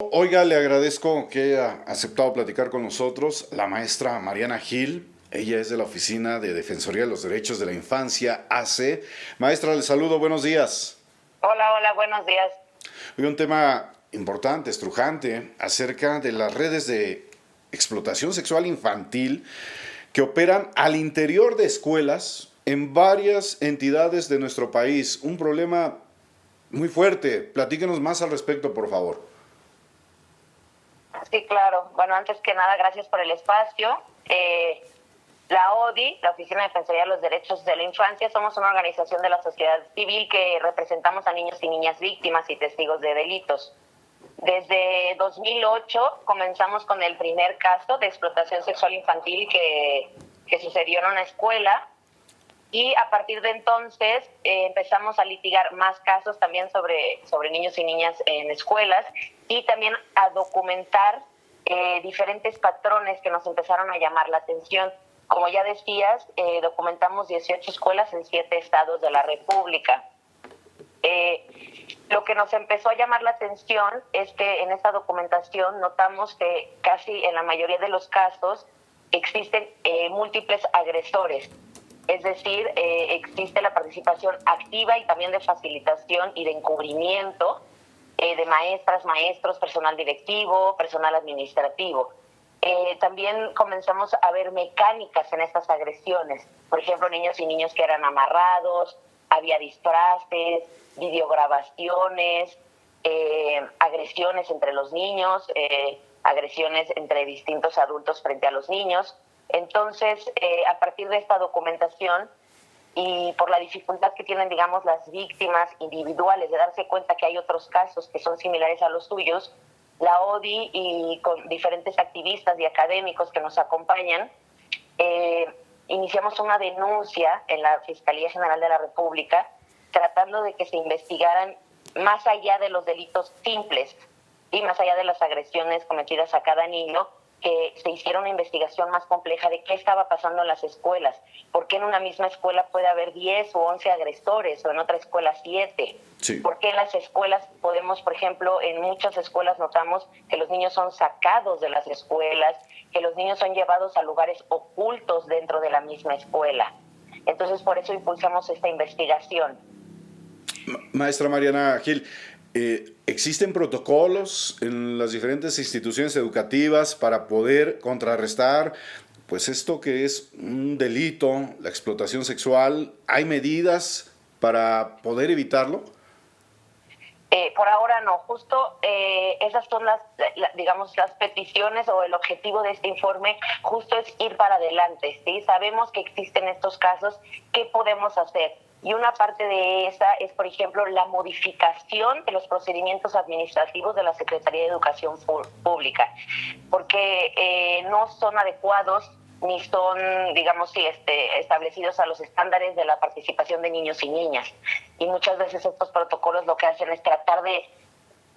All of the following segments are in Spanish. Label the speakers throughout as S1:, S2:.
S1: Oiga, le agradezco que haya aceptado platicar con nosotros la maestra Mariana Gil. Ella es de la Oficina de Defensoría de los Derechos de la Infancia, AC. Maestra, le saludo, buenos días.
S2: Hola, hola, buenos días.
S1: Hoy un tema importante, estrujante, acerca de las redes de explotación sexual infantil que operan al interior de escuelas en varias entidades de nuestro país. Un problema muy fuerte. Platíquenos más al respecto, por favor.
S2: Sí, claro. Bueno, antes que nada, gracias por el espacio. La ODI, la Oficina de Defensoría de los Derechos de la Infancia, somos una organización de la sociedad civil que representamos a niños y niñas víctimas y testigos de delitos. Desde 2008 comenzamos con el primer caso de explotación sexual infantil que sucedió en una escuela. Y a partir de entonces empezamos a litigar más casos también sobre niños y niñas en escuelas y también a documentar diferentes patrones que nos empezaron a llamar la atención. Como ya decías, documentamos 18 escuelas en 7 estados de la República. Lo que nos empezó a llamar la atención es que en esta documentación notamos que casi en la mayoría de los casos existen múltiples agresores. Es decir, existe la participación activa y también de facilitación y de encubrimiento de maestras, maestros, personal directivo, personal administrativo. También comenzamos a ver mecánicas en estas agresiones. Por ejemplo, niños y niños que eran amarrados, había disfraces, videograbaciones, agresiones entre los niños, agresiones entre distintos adultos frente a los niños. Entonces, a partir de esta documentación y por la dificultad que tienen, digamos, las víctimas individuales de darse cuenta que hay otros casos que son similares a los suyos, la ODI y con diferentes activistas y académicos que nos acompañan, iniciamos una denuncia en la Fiscalía General de la República tratando de que se investigaran más allá de los delitos simples y más allá de las agresiones cometidas a cada niño, que se hiciera una investigación más compleja de qué estaba pasando en las escuelas, por qué en una misma escuela puede haber 10 o 11 agresores o en otra escuela 7,
S1: Sí.
S2: por qué en las escuelas podemos, por ejemplo, en muchas escuelas notamos que los niños son sacados de las escuelas, que los niños son llevados a lugares ocultos dentro de la misma escuela. Entonces, por eso impulsamos esta investigación.
S1: Maestra Mariana Gil, ¿existen protocolos en las diferentes instituciones educativas para poder contrarrestar pues esto que es un delito, la explotación sexual? ¿Hay medidas para poder evitarlo?
S2: Por ahora no, justo esas son digamos, las peticiones o el objetivo de este informe, justo es ir para adelante, ¿sí? Sabemos que existen estos casos, ¿qué podemos hacer? Y una parte de esa es, por ejemplo, la modificación de los procedimientos administrativos de la Secretaría de Educación Pública, porque no son adecuados ni son, digamos, sí, establecidos a los estándares de la participación de niños y niñas. Y muchas veces estos protocolos lo que hacen es tratar de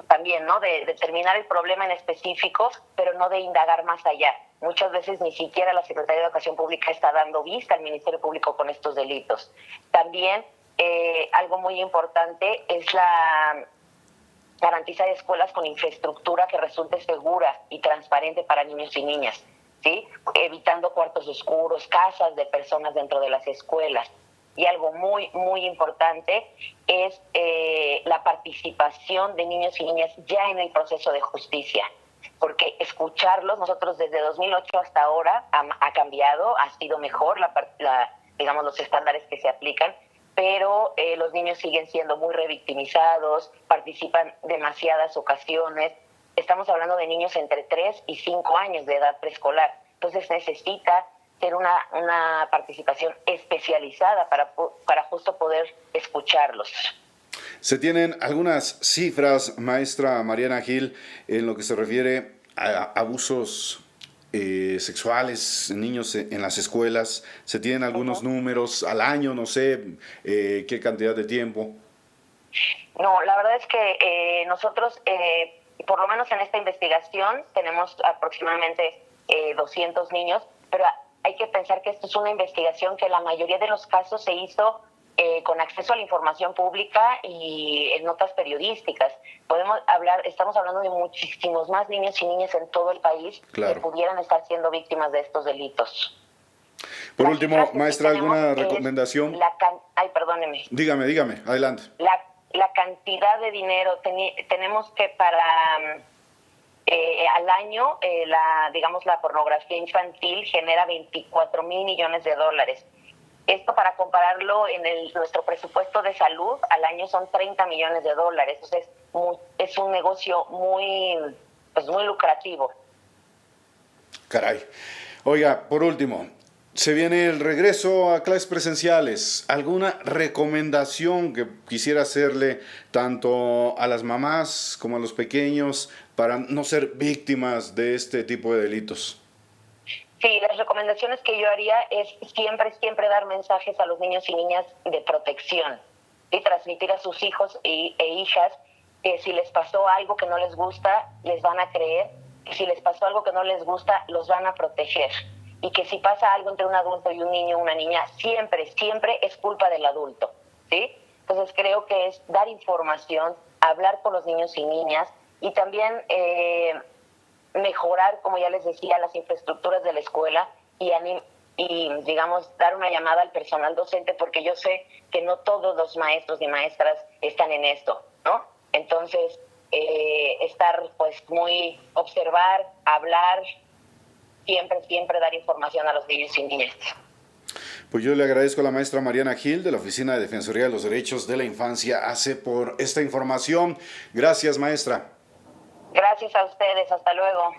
S2: también, ¿no?, de determinar el problema en específico, pero no de indagar más allá. Muchas veces ni siquiera la Secretaría de Educación Pública está dando vista al Ministerio Público con estos delitos. También algo muy importante es la garantizar escuelas con infraestructura que resulte segura y transparente para niños y niñas, ¿sí? Evitando cuartos oscuros, casas de personas dentro de las escuelas. Y algo muy, muy importante es la participación de niños y niñas ya en el proceso de justicia. Porque escucharlos, nosotros desde 2008 hasta ahora ha cambiado, ha sido mejor digamos, los estándares que se aplican, pero los niños siguen siendo muy revictimizados, participan demasiadas ocasiones. Estamos hablando de niños entre 3 y 5 años de edad preescolar. Entonces necesita ser una participación especializada para justo poder escucharlos.
S1: ¿Se tienen algunas cifras, maestra Mariana Gil, en lo que se refiere a abusos sexuales en niños en las escuelas? ¿Se tienen algunos números al año, no sé, qué cantidad de tiempo?
S2: No, la verdad es que nosotros, por lo menos en esta investigación, tenemos aproximadamente 200 niños, pero hay que pensar que esto es una investigación que la mayoría de los casos se hizo con acceso a la información pública y en notas periodísticas. Estamos hablando de muchísimos más niños y niñas en todo el país que pudieran estar siendo víctimas de estos delitos.
S1: Por último, maestra, ¿alguna recomendación?
S2: Perdóneme.
S1: Dígame, adelante.
S2: La cantidad de dinero, tenemos que al año, la pornografía infantil genera 24 mil millones de dólares. Esto, para compararlo, nuestro presupuesto de salud al año son 30 millones de dólares. Entonces es un negocio muy lucrativo.
S1: Caray. Oiga, por último, se viene el regreso a clases presenciales. ¿Alguna recomendación que quisiera hacerle tanto a las mamás como a los pequeños para no ser víctimas de este tipo de delitos?
S2: Sí, las recomendaciones que yo haría es siempre dar mensajes a los niños y niñas de protección y transmitir a sus hijos e hijas que si les pasó algo que no les gusta, les van a creer, que si les pasó algo que no les gusta, los van a proteger, y que si pasa algo entre un adulto y un niño o una niña, siempre es culpa del adulto, ¿sí? Entonces creo que es dar información, hablar con los niños y niñas, y también mejorar, como ya les decía, las infraestructuras de la escuela y dar una llamada al personal docente, porque yo sé que no todos los maestros y maestras están en esto, ¿no? Entonces, observar, hablar, siempre dar información a los niños y niñas.
S1: Pues yo le agradezco a la maestra Mariana Gil de la Oficina de Defensoría de los Derechos de la Infancia, ACE, por esta información. Gracias, maestra.
S2: Gracias a ustedes, hasta luego.